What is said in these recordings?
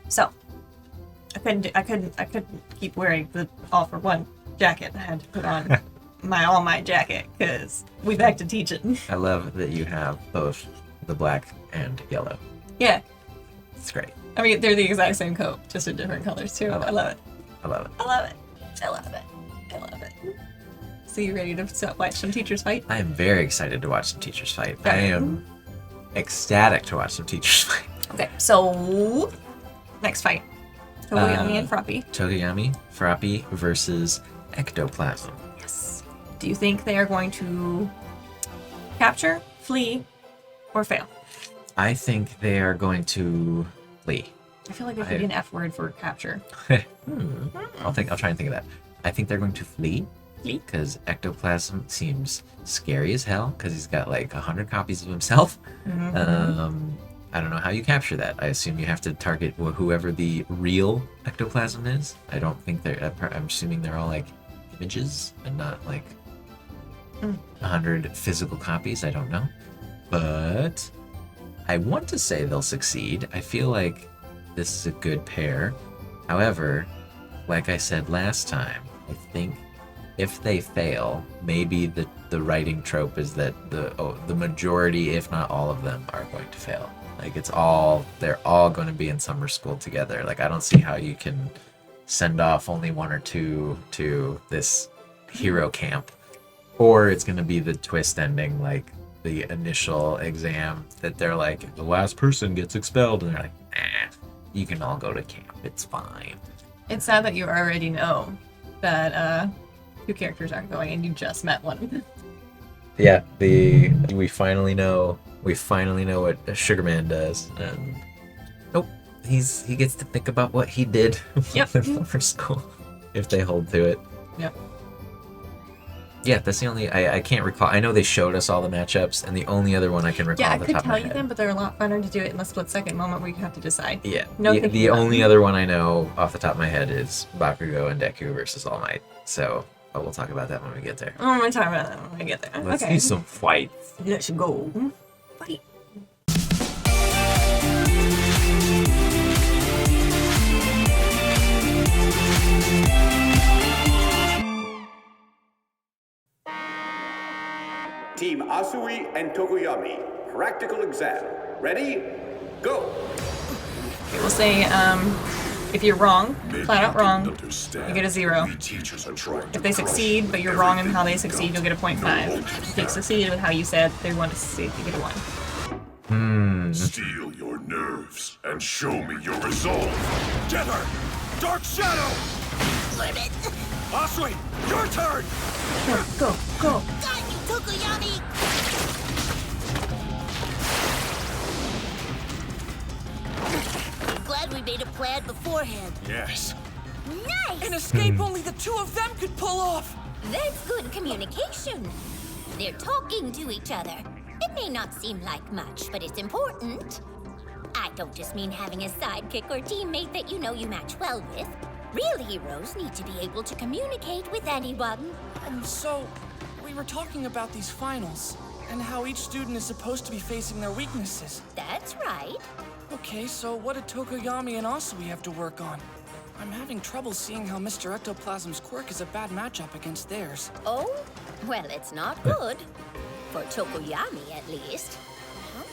So I couldn't keep wearing the all-for-one jacket. I had to put on my all-might jacket because we back to teaching. I love that you have both the black and yellow. Yeah. It's great. I mean, they're the exact same coat, just in different colors too. I love it. I love it. I love it. I love it. I love it. So you ready to watch some teachers fight? I am very excited to watch some teachers fight. I am ecstatic to watch some teachers fight. Okay, so next fight. Tokoyami and Froppy. Tokoyami, Froppy versus Ectoplasm. Yes. Do you think they are going to capture, flee, or fail? I think they are going to flee. I feel like there could be an F word for capture. I'll try and think of that. I think they're going to flee. Flee? Because Ectoplasm seems scary as hell because he's got like 100 copies of himself. I don't know how you capture that. I assume you have to target whoever the real Ectoplasm is. I don't think I'm assuming they're all like images and not like 100 physical copies. I don't know. But I want to say they'll succeed. I feel like this is a good pair. However, like I said last time, I think if they fail, maybe the writing trope is that the majority, if not all of them, are going to fail. Like they're all going to be in summer school together. Like I don't see how you can send off only one or two to this hero camp, or it's going to be the twist ending, like the initial exam that they're like the last person gets expelled, and they're like, you can all go to camp. It's fine. It's sad that you already know that two characters aren't going, and you just met one. Yeah, we finally know what Sugarman does, and he gets to think about what he did Yep. in summer school if they hold to it. Yep. Yeah, that's the only I can't recall. I know they showed us all the matchups, and the only other one I can recall Yeah, I off the could top of my tell you head. them, but they're a lot funner to do it in the split-second moment where you have to decide. Yeah, No the thinking about only it. other one I know off the top of my head is Bakugo and Deku versus All Might. So we'll talk about that when we get there. I'm gonna talk about that when we get there. Let's okay. do some fights. Let's go. Fight. Team Asui and Tokoyami, practical exam. Ready? Go! Okay, we'll say, if you're wrong, flat out wrong, you get a 0. If they succeed, but you're wrong in how they succeed, you'll get a 0.5. If they succeed with how you said they want to succeed, you get a 1. Steel your nerves and show me your resolve. Get her! Dark Shadow! Asui, your turn! Go, go. Got you, Tokoyami! Glad we made a plan beforehand. Yes. Nice! An escape only the two of them could pull off! That's good communication. They're talking to each other. It may not seem like much, but it's important. I don't just mean having a sidekick or teammate that you know you match well with. Real heroes need to be able to communicate with anyone. And so, we were talking about these finals, and how each student is supposed to be facing their weaknesses. That's right. Okay, so what did Tokoyami and Asui have to work on? I'm having trouble seeing how Mr. Ectoplasm's quirk is a bad matchup against theirs. Oh? Well, it's not good. For Tokoyami, at least. Huh?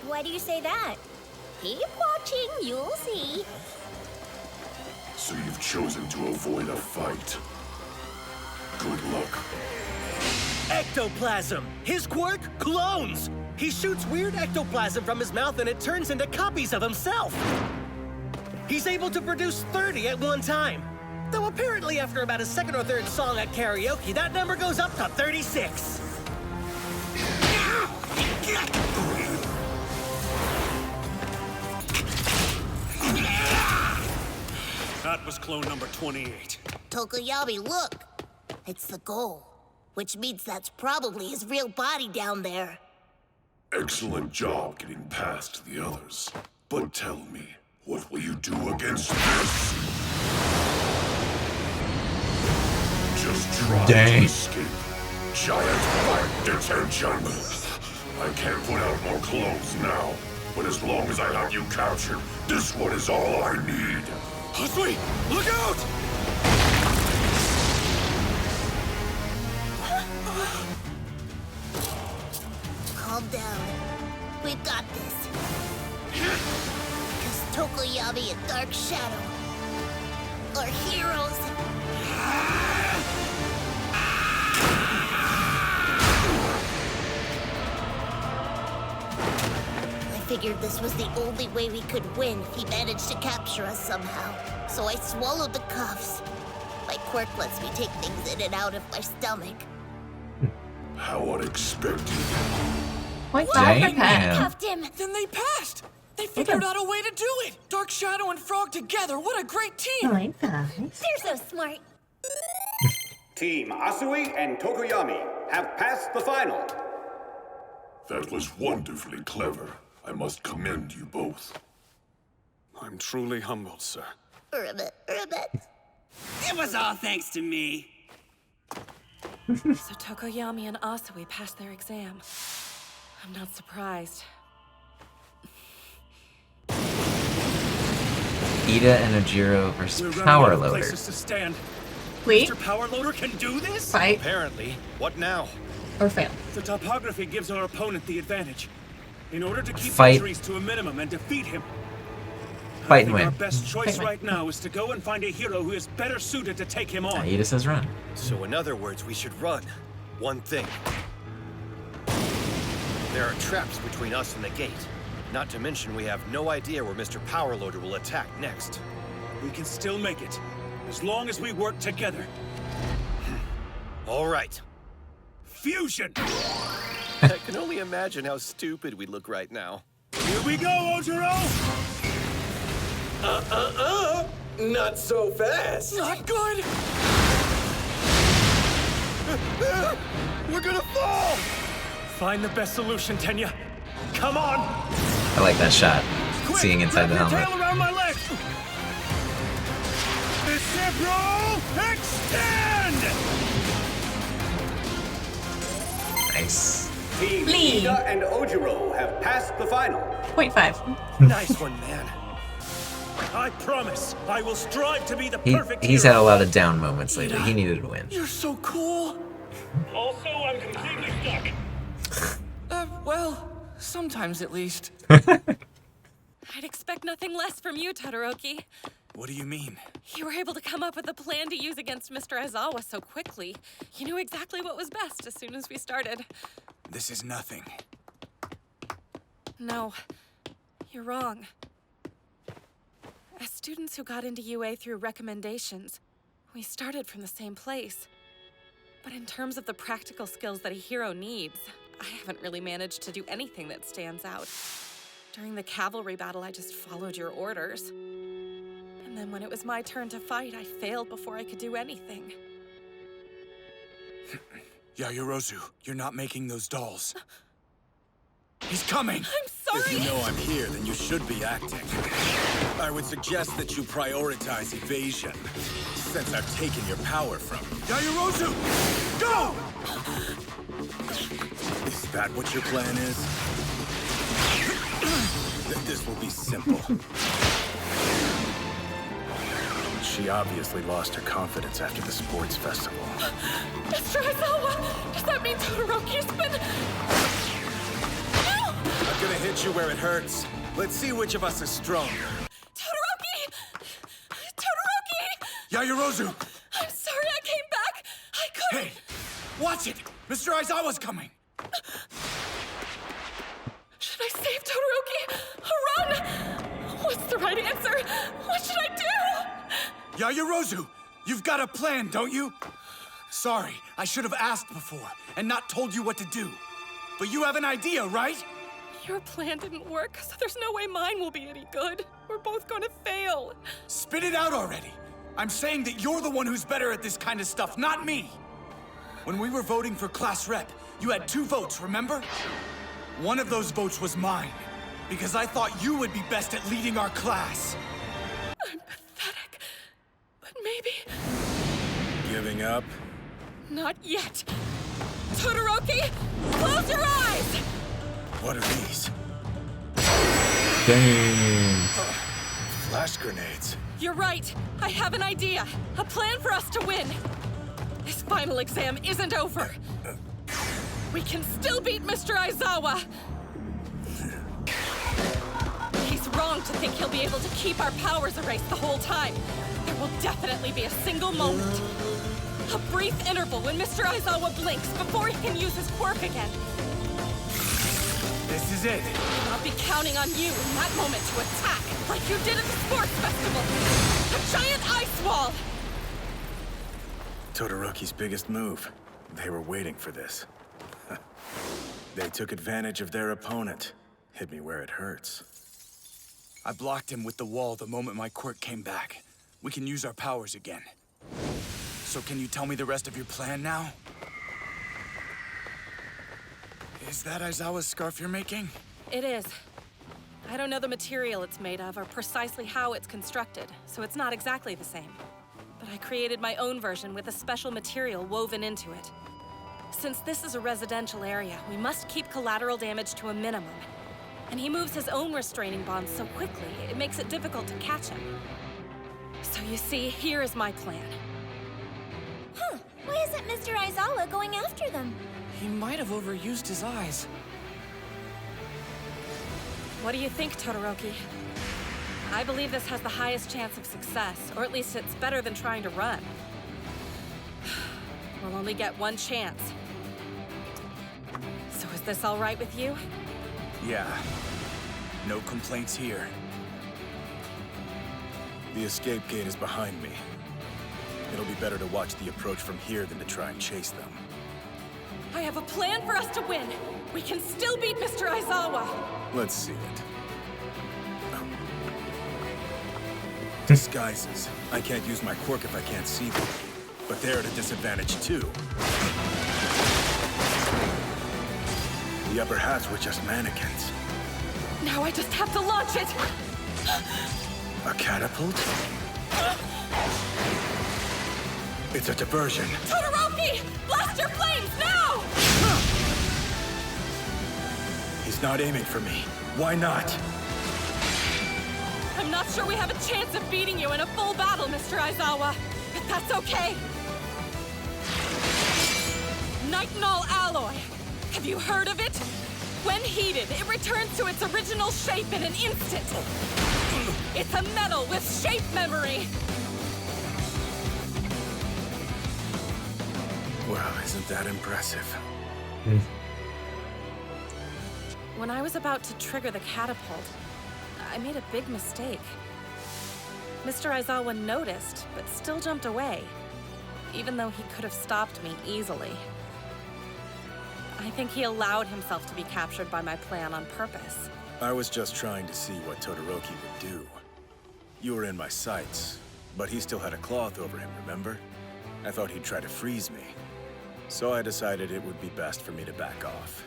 Why do you say that? Keep watching, you'll see. So you've chosen to avoid a fight. Good luck. Ectoplasm! His quirk? Clones! He shoots weird ectoplasm from his mouth and it turns into copies of himself! He's able to produce 30 at one time. Though apparently after about a second or third song at karaoke, that number goes up to 36. That was clone number 28. Tokoyami, look! It's the goal. Which means that's probably his real body down there. Excellent job getting past the others. But tell me, what will you do against this? Just try to escape. Giant black detention. I can't put out more clones now. But as long as I have you captured, this one is all I need. Asui, look out! Calm down. We've got this. Because Tokoyami and Dark Shadow are heroes. I figured this was the only way we could win if he managed to capture us somehow. So I swallowed the cuffs. My quirk lets me take things in and out of my stomach. How unexpected. 0.5 for Damn. Pat. Cuffed him. Then they passed! They figured out a way to do it! Dark Shadow and Frog together, what a great team! 0.5. They're so smart. Team Asui and Tokoyami have passed the final. That was wonderfully clever. I must commend you both. I'm truly humbled, sir. Ribbit. It was all thanks to me. So Tokoyami and Asui passed their exam. I'm not surprised. Ida and Ojiro versus Power Loader. To stand. Fleet, Mr. Power Loader can do this? fight, Apparently. What now? or fail. The topography gives our opponent the advantage. In order to keep Fight. injuries to a minimum and defeat him, Fight I and think win. our best choice Fight and win. right now is to go and find a hero who is better suited to take him on. Ida says run. So in other words, we should run. One thing. There are traps between us and the gate. Not to mention we have no idea where Mr. Power Loader will attack next. We can still make it, as long as we work together. All right. Fusion! I can only imagine how stupid we look right now. Here we go, Ojiro! Not so fast. Not good! We're gonna fall! Find the best solution, Tenya. Come on! I like that shot. Quick, Seeing inside the wrap your helmet. tail around my leg! Reciprocal extend! Nice. Team Flee. Ida and Ojiro have passed the final. 0.5. Nice one, man. I promise, I will strive to be the He's perfect had hero. a lot of down moments lately. He needed to win. You're so cool! Also, I'm completely stuck. Well, sometimes at least. I'd expect nothing less from you, Todoroki. What do you mean? You were able to come up with a plan to use against Mr. Aizawa so quickly. You knew exactly what was best as soon as we started. This is nothing. No, you're wrong. As students who got into UA through recommendations, we started from the same place. But in terms of the practical skills that a hero needs, I haven't really managed to do anything that stands out. During the cavalry battle, I just followed your orders. And then when it was my turn to fight, I failed before I could do anything. Yaoyorozu, you're not making those dolls. He's coming! I'm sorry! If you know I'm here, then you should be acting. I would suggest that you prioritize evasion, since I've taken your power from you. Yaoyorozu! Go! Is that what your plan is? Then this will be simple. She obviously lost her confidence after the sports festival. Mr. Aizawa! Does that mean Todoroki's been... I'm gonna hit you where it hurts. Let's see which of us is stronger. Todoroki! Todoroki! Yaoyorozu! I'm sorry I came back! I couldn't... Hey! Watch it! Mr. Aizawa's coming! Should I save Todoroki? Run! What's the right answer? What should I do? Yaoyorozu! You've got a plan, don't you? Sorry, I should have asked before and not told you what to do. But you have an idea, right? Your plan didn't work, so there's no way mine will be any good. We're both going to fail. Spit it out already. I'm saying that you're the one who's better at this kind of stuff, not me. When we were voting for class rep, you had 2 votes, remember? One of those votes was mine, because I thought you would be best at leading our class. I'm pathetic, but maybe Giving up? not yet. Todoroki, close your eyes! What are these? Dang. Flash grenades. You're right. I have an idea. A plan for us to win. This final exam isn't over. We can still beat Mr. Aizawa. He's wrong to think he'll be able to keep our powers erased the whole time. There will definitely be a single moment. A brief interval when Mr. Aizawa blinks before he can use his quirk again. This is it. I'll be counting on you in that moment to attack, like you did at the sports festival. A giant ice wall! Todoroki's biggest move. They were waiting for this. They took advantage of their opponent. Hit me where it hurts. I blocked him with the wall the moment my quirk came back. We can use our powers again. So can you tell me the rest of your plan now? Is that Aizawa's scarf you're making? It is. I don't know the material it's made of or precisely how it's constructed, so it's not exactly the same. But I created my own version with a special material woven into it. Since this is a residential area, we must keep collateral damage to a minimum. And he moves his own restraining bonds so quickly, it makes it difficult to catch him. So you see, here is my plan. Huh. Why isn't Mr. Aizawa going after them? He might have overused his eyes. What do you think, Todoroki? I believe this has the highest chance of success, or at least it's better than trying to run. We'll only get one chance. So is this all right with you? Yeah. No complaints here. The escape gate is behind me. It'll be better to watch the approach from here than to try and chase them. I have a plan for us to win! We can still beat Mr. Aizawa! Let's see it. Disguises. I can't use my quirk if I can't see them. But they're at a disadvantage too. The upper hats were just mannequins. Now I just have to launch it! A catapult? It's a diversion. Todoroki! Blast your flames, now! He's not aiming for me. Why not? I'm not sure we have a chance of beating you in a full battle, Mr. Aizawa. But that's okay. Nitinol alloy. Have you heard of it? When heated, it returns to its original shape in an instant. It's a metal with shape memory. Well, isn't that impressive? When I was about to trigger the catapult, I made a big mistake. Mr. Aizawa noticed, but still jumped away, even though he could have stopped me easily. I think he allowed himself to be captured by my plan on purpose. I was just trying to see what Todoroki would do. You were in my sights, but he still had a cloth over him, remember? I thought he'd try to freeze me. So I decided it would be best for me to back off.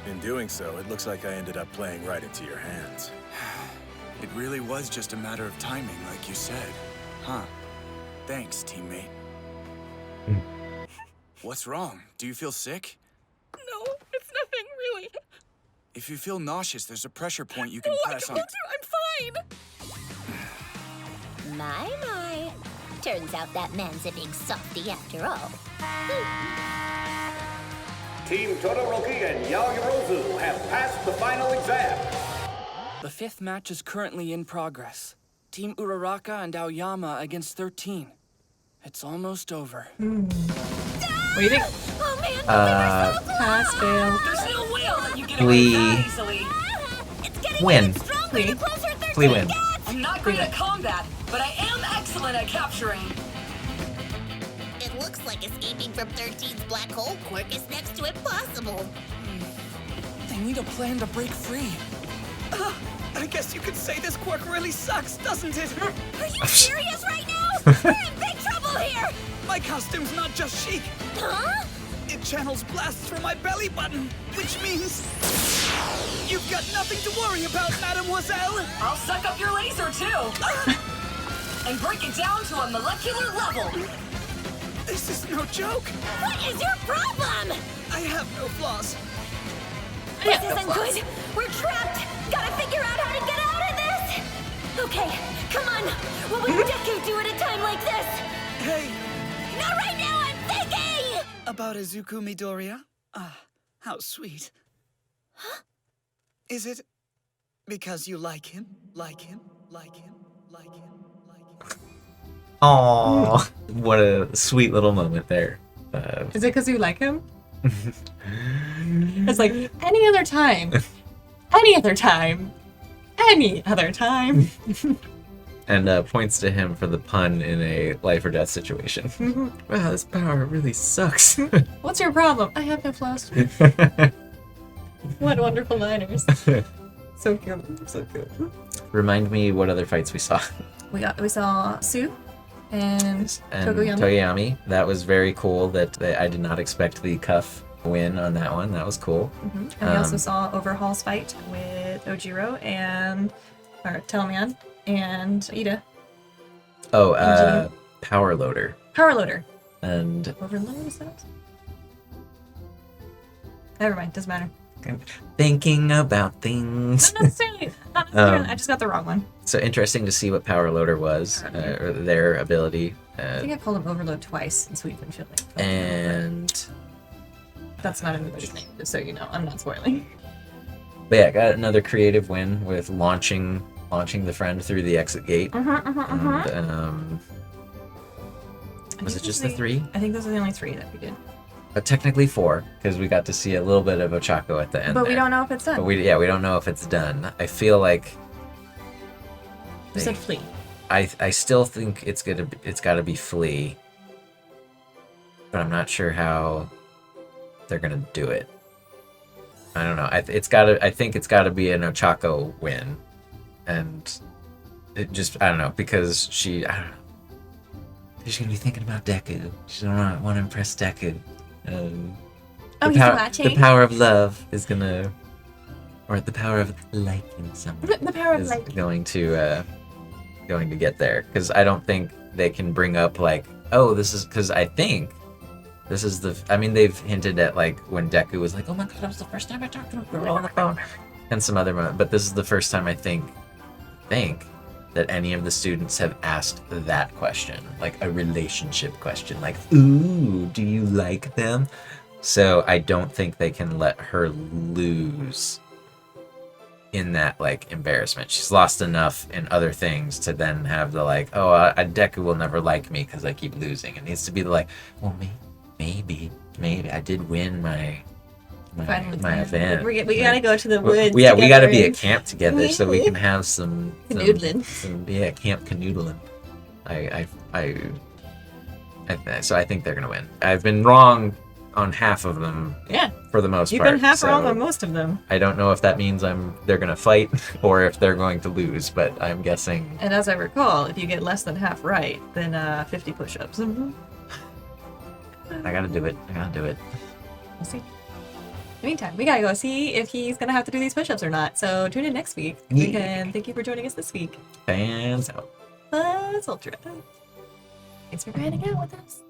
In doing so, it looks like I ended up playing right into your hands. It really was just a matter of timing, like you said. Huh. Thanks, teammate. What's wrong? Do you feel sick? No, it's nothing, really. If you feel nauseous, there's a pressure point you can press on. I told you, I'm fine! My. Turns out that man's a big softy after all. Team Todoroki and Yaoyorozu have passed the final exam. The 5th match is currently in progress. Team Uraraka and Aoyama against 13. It's almost over. What do you think? Oh man, Pass, fail. There's no way I'll let you get away that easily. It's getting Win. even stronger the closer 13 Flea win. gets. I'm not great at combat, but I am excellent at capturing. It looks like escaping from 13's black hole quirk is next to impossible. They need a plan to break free. I guess you could say this quirk really sucks, doesn't it? Are you serious right now? We're in big trouble here! My costume's not just chic. Huh? It channels blasts from my belly button, which means you've got nothing to worry about, mademoiselle. I'll suck up your laser too, and break it down to a molecular level. This is no joke. What is your problem? I have no flaws. This isn't good. We're trapped. Gotta figure out how to get out of Okay, come on. What would Deku do at a time like this? Hey, Not right now, I'm thinking! about Izuku Midoriya? Ah, how sweet. Is it because you like him? Like him? Like him? Like him? Like him? Aww, what a sweet little moment there. Is it because you like him? It's like, any other time. Any other time. Any other time. And points to him for the pun in a life or death situation. Wow, this power really sucks. What's your problem? I have no flaws. What wonderful liners. So cute. So cute. Remind me what other fights we saw. We saw Sue and Tokoyami. Tokoyami. That was very cool. That I did not expect the cuff win on that one. That was cool. And we also saw Overhaul's fight with Ojiro or Telman and Ida. Oh, Power Loader. Power Loader. And Overload, is that? Never mind, doesn't matter. thinking about things. Not necessarily. I just got the wrong one. So interesting to see what Power Loader was, or their ability. I think I called him Overload twice in Sweet and Chilling. And that's not anybody's name, just so you know. I'm not spoiling. But yeah, got another creative win with launching the friend through the exit gate. And, was it just the 3? I think those are the only 3 that we did. But technically 4, because we got to see a little bit of Ochako at the end. But we don't know if it's done. But we don't know if it's done. I feel like you said Flea. I still think it's got to be Flea, but I'm not sure how they're gonna do it. I don't know. I think it's got to be an Ochako win, and it just I don't know because she's gonna be thinking about Deku. She don't want to impress Deku. He's watching. The power of love is gonna, or the power of liking someone. The power of is liking. going to get there, because I don't think they can bring up like, oh, this is because I think this is the. I mean, they've hinted at like when Deku was like, oh my god, that was the first time I talked to a girl on the phone, and some other moment. But this is the first time I think that any of the students have asked that question, like a relationship question, like, ooh, do you like them? So I don't think they can let her lose in that like embarrassment. She's lost enough in other things to then have the like, oh, Deku will never like me because I keep losing. It needs to be the like, well, maybe I did win my event. We gotta go to the woods. We gotta be at camp together so we can have some canoodling. Camp canoodling. So I think they're gonna win. I've been wrong on half of them. Yeah. For the most You've part. You've been half so wrong on most of them. I don't know if that means they're gonna fight or if they're going to lose, but I'm guessing. And as I recall, if you get less than half right, then 50 push-ups. I gotta do it. We'll see. In the meantime, we gotta go see if he's gonna have to do these push-ups or not. So tune in next week. And thank you for joining us this week. Fans out. Buzz Ultra. Thanks for grinding out with us.